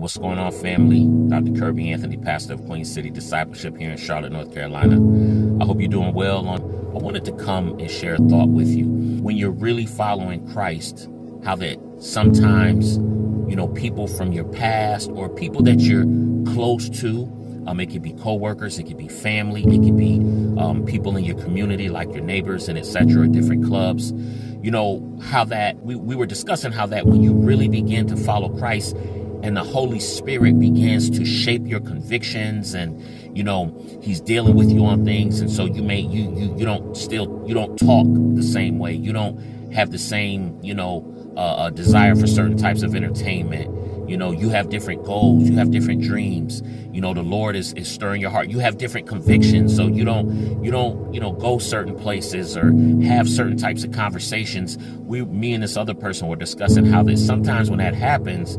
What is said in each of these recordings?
what's going on, family? Dr. Kirby Anthony, pastor of Queen City Discipleship here in Charlotte, North Carolina. I hope you're doing well. I wanted to come and share a thought with you. When you're really following Christ, how that sometimes, people from your past or people that you're close to, it could be coworkers, it could be family, it could be people in your community like your neighbors and etc., different clubs. How that we were discussing how that when you really begin to follow Christ and the Holy Spirit begins to shape your convictions and he's dealing with you on things, and so you don't talk the same way, you don't have the same desire for certain types of entertainment. You have different goals, you have different dreams. The Lord is stirring your heart. You have different convictions, so you don't go certain places or have certain types of conversations. Me and this other person were discussing how that sometimes when that happens,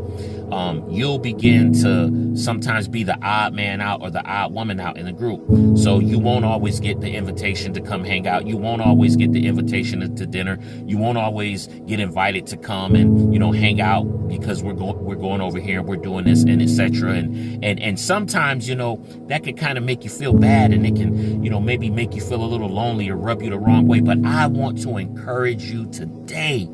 you'll begin to sometimes be the odd man out or the odd woman out in the group. So you won't always get the invitation to come hang out. You won't always get the invitation to dinner. You won't always get invited to come and hang out because we're going over here and we're doing this and etc. And sometimes that can kind of make you feel bad, and it can maybe make you feel a little lonely or rub you the wrong way. But I want to encourage you today.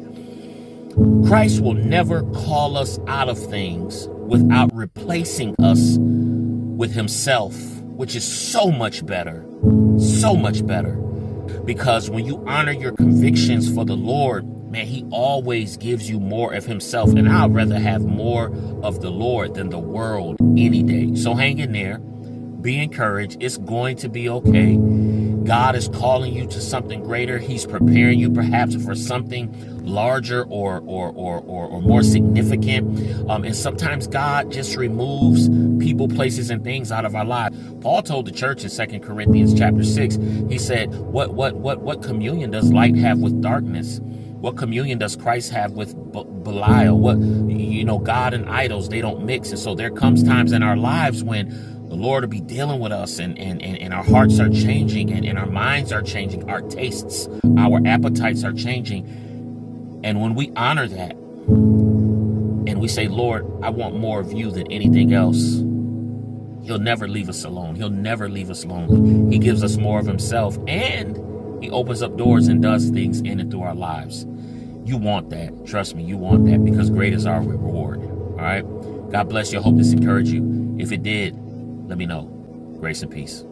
Christ will never call us out of things without replacing us with himself, which is so much better, because when you honor your convictions for the Lord, man, he always gives you more of himself, and I'd rather have more of the Lord than the world any day. So hang in there, be encouraged. It's going to be okay. God is calling you to something greater. He's preparing you perhaps for something larger or more significant. And sometimes God just removes people, places, and things out of our lives. Paul told the church in 2 Corinthians chapter 6, he said, what communion does light have with darkness? What communion does Christ have with Belial? God and idols, they don't mix. And so there comes times in our lives when the Lord will be dealing with us and our hearts are changing and our minds are changing, our tastes, our appetites are changing. And when we honor that and we say, Lord, I want more of you than anything else, he'll never leave us alone. He'll never leave us lonely. He gives us more of himself, and he opens up doors and does things in and through our lives. You want that. Trust me, you want that, because great is our reward. All right. God bless you. I hope this encouraged you. If it did, let me know. Grace and peace.